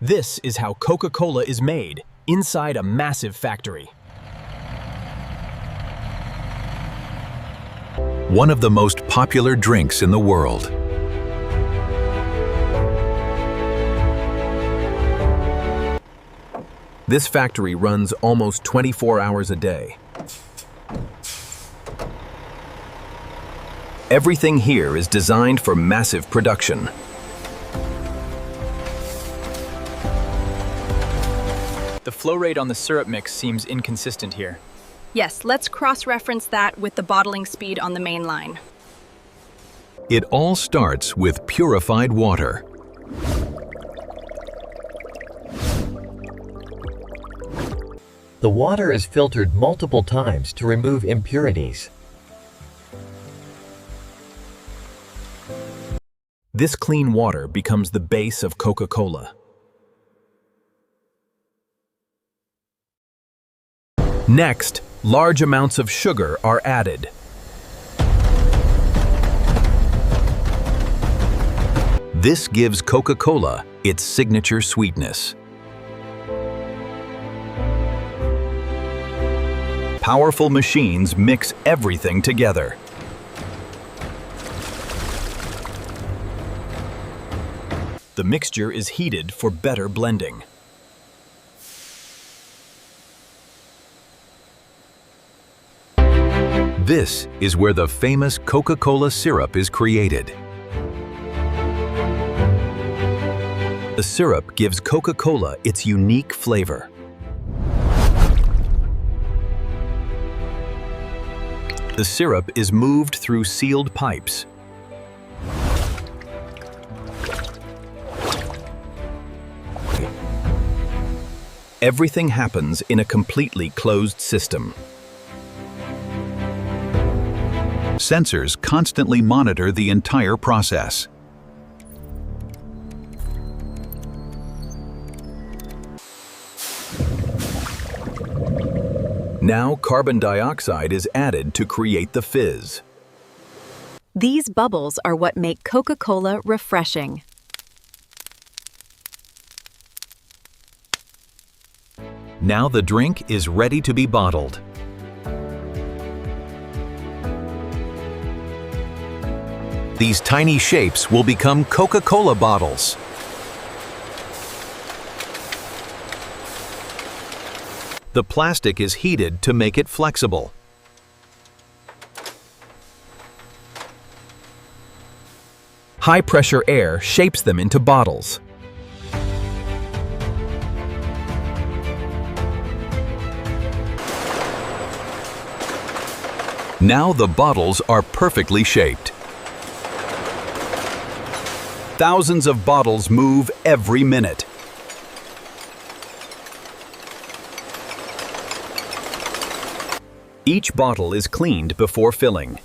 This is how Coca Cola is made inside a massive factory. One of the most popular drinks in the world. This factory runs almost 24 hours a day. Everything here is designed for massive production. The flow rate on the syrup mix seems inconsistent here. Yes, let's cross-reference that with the bottling speed on the main line. It all starts with purified water. The water is filtered multiple times to remove impurities. This clean water becomes the base of Coca Cola. Next, large amounts of sugar are added. This gives Coca Cola its signature sweetness. Powerful machines mix everything together. The mixture is heated for better blending. This is where the famous Coca Cola syrup is created. The syrup gives Coca Cola its unique flavor. The syrup is moved through sealed pipes. Everything happens in a completely closed system. Sensors constantly monitor the entire process. Now carbon dioxide is added to create the fizz. These bubbles are what make Coca Cola refreshing. Now the drink is ready to be bottled. These tiny shapes will become Coca Cola bottles. The plastic is heated to make it flexible. High-pressure air shapes them into bottles. Now the bottles are perfectly shaped. Thousands of bottles move every minute. Each bottle is cleaned before filling.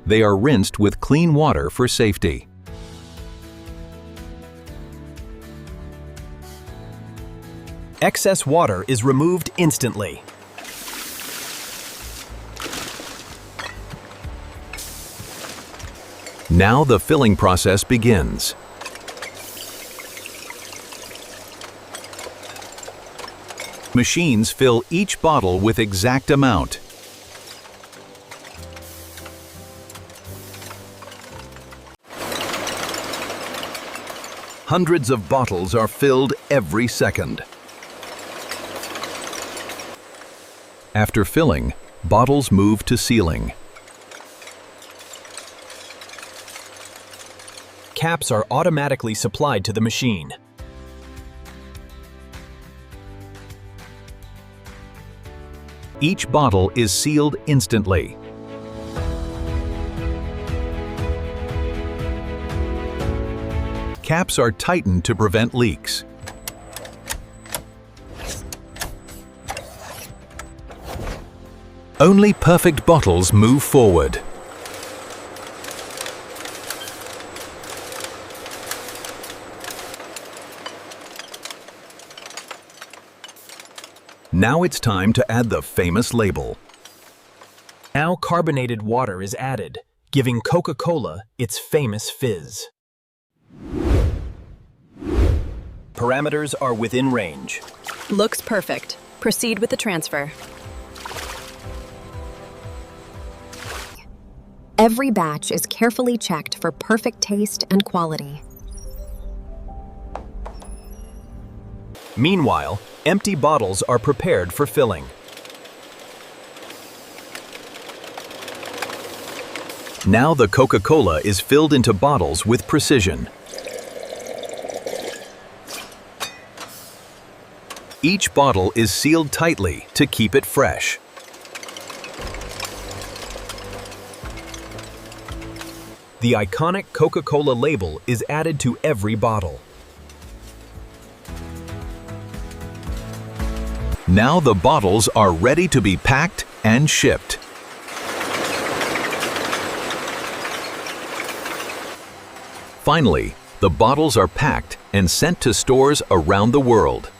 They are rinsed with clean water for safety. Excess water is removed instantly. Now the filling process begins. Machines fill each bottle with exact amount. Hundreds of bottles are filled every second. After filling, bottles move to sealing. Caps are automatically supplied to the machine. Each bottle is sealed instantly. Caps are tightened to prevent leaks. Only perfect bottles move forward. Now it's time to add the famous label. Now carbonated water is added. giving Coca Cola its famous fizz. Parameters are within range. Looks perfect. Proceed with the transfer. Every batch is carefully checked for perfect taste and quality. Meanwhile, empty bottles are prepared for filling. Now the Coca Cola is filled into bottles with precision. Each bottle is sealed tightly to keep it fresh. The iconic Coca Cola label is added to every bottle. Now the bottles are ready to be packed and shipped. Finally, the bottles are packed and sent to stores around the world.